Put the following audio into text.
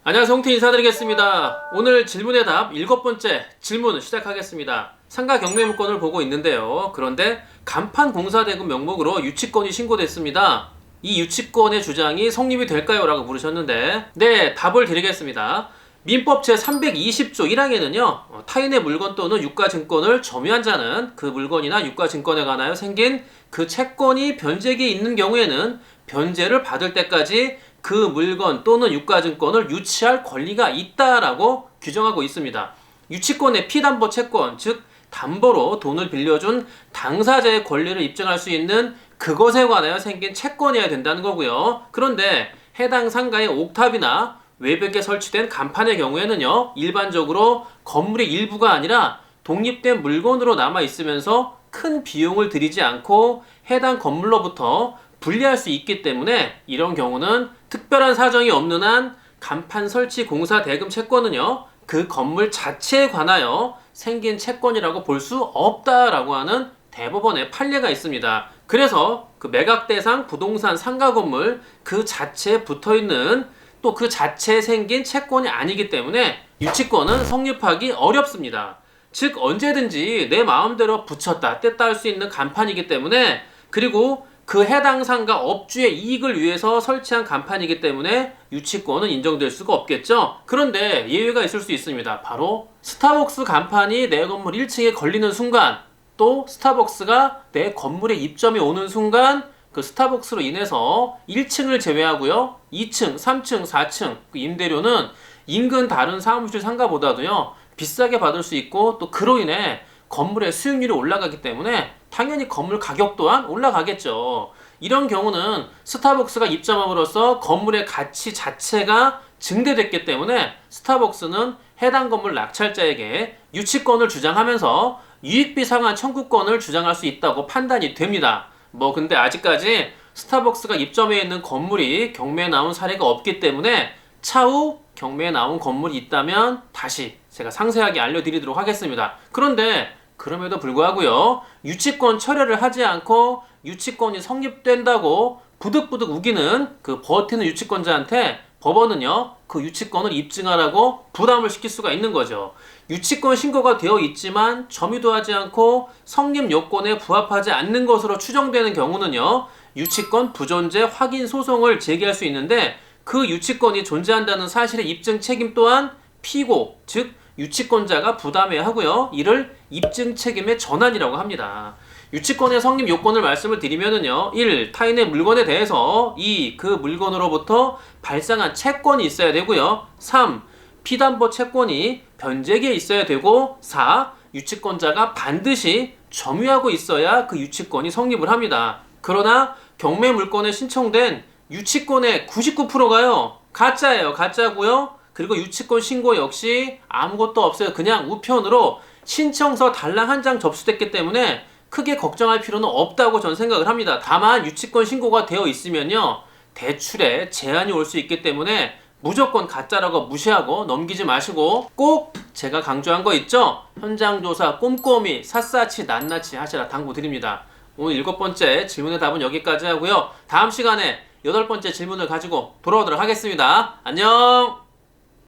안녕하세요. 홍태 인사드리겠습니다. 오늘 질문의 답 7번째 질문 시작하겠습니다. 상가 경매물건을 보고 있는데요. 그런데 간판 공사대금 명목으로 유치권이 신고됐습니다. 이 유치권의 주장이 성립이 될까요? 라고 물으셨는데 네, 답을 드리겠습니다. 민법 제320조 1항에는요 타인의 물건 또는 유가증권을 점유한 자는 그 물건이나 유가증권에 관하여 생긴 그 채권이 변제기에 있는 경우에는 변제를 받을 때까지 그 물건 또는 유가증권을 유치할 권리가 있다라고 규정하고 있습니다. 유치권의 피담보 채권, 즉 담보로 돈을 빌려준 당사자의 권리를 입증할 수 있는 그것에 관하여 생긴 채권이어야 된다는 거고요. 그런데 해당 상가의 옥탑이나 외벽에 설치된 간판의 경우에는요 일반적으로 건물의 일부가 아니라 독립된 물건으로 남아 있으면서 큰 비용을 들이지 않고 해당 건물로부터 분리할 수 있기 때문에 이런 경우는 특별한 사정이 없는 한 간판 설치 공사 대금 채권은요 그 건물 자체에 관하여 생긴 채권이라고 볼 수 없다라고 하는 대법원의 판례가 있습니다. 그래서 그 매각 대상 부동산 상가 건물 그 자체에 붙어있는 또 그 자체에 생긴 채권이 아니기 때문에 유치권은 성립하기 어렵습니다. 즉 언제든지 내 마음대로 붙였다 뗐다 할 수 있는 간판이기 때문에, 그리고 그 해당 상가 업주의 이익을 위해서 설치한 간판이기 때문에 유치권은 인정될 수가 없겠죠. 그런데 예외가 있을 수 있습니다. 바로 스타벅스 간판이 내 건물 1층에 걸리는 순간, 또 스타벅스가 내 건물에 입점이 오는 순간 그 스타벅스로 인해서 1층을 제외하고요 2층, 3층, 4층 그 임대료는 인근 다른 사무실 상가보다도요 비싸게 받을 수 있고, 또 그로 인해 건물의 수익률이 올라가기 때문에 당연히 건물 가격 또한 올라가겠죠. 이런 경우는 스타벅스가 입점함으로써 건물의 가치 자체가 증대됐기 때문에 스타벅스는 해당 건물 낙찰자에게 유치권을 주장하면서 유익비 상환 청구권을 주장할 수 있다고 판단이 됩니다. 근데 아직까지 스타벅스가 입점해 있는 건물이 경매에 나온 사례가 없기 때문에 차후 경매에 나온 건물이 있다면 다시 제가 상세하게 알려드리도록 하겠습니다. 그런데 그럼에도 불구하고요 유치권 철회를 하지 않고 유치권이 성립된다고 부득부득 우기는 그 버티는 유치권자한테 법원은요 그 유치권을 입증하라고 부담을 시킬 수가 있는 거죠. 유치권 신고가 되어 있지만 점유도 하지 않고 성립 요건에 부합하지 않는 것으로 추정되는 경우는요 유치권 부존재 확인 소송을 제기할 수 있는데, 그 유치권이 존재한다는 사실의 입증 책임 또한 피고, 즉 유치권자가 부담해야 하고요 이를 입증 책임의 전환이라고 합니다. 유치권의 성립 요건을 말씀을 드리면은요 1. 타인의 물건에 대해서 2. 그 물건으로부터 발생한 채권이 있어야 되고요 3. 피담보 채권이 변제기에 있어야 되고 4. 유치권자가 반드시 점유하고 있어야 그 유치권이 성립을 합니다. 그러나 경매 물건에 신청된 유치권의 99%가요 가짜예요. 가짜고요. 그리고 유치권 신고 역시 아무것도 없어요. 그냥 우편으로 신청서 달랑 한 장 접수됐기 때문에 크게 걱정할 필요는 없다고 저는 생각을 합니다. 다만 유치권 신고가 되어 있으면요 대출에 제한이 올 수 있기 때문에 무조건 가짜라고 무시하고 넘기지 마시고, 꼭 제가 강조한 거 있죠? 현장 조사 꼼꼼히 샅샅이 낱낱이 하시라 당부드립니다. 오늘 7번째 질문의 답은 여기까지 하고요 다음 시간에 8번째 질문을 가지고 돌아오도록 하겠습니다. 안녕.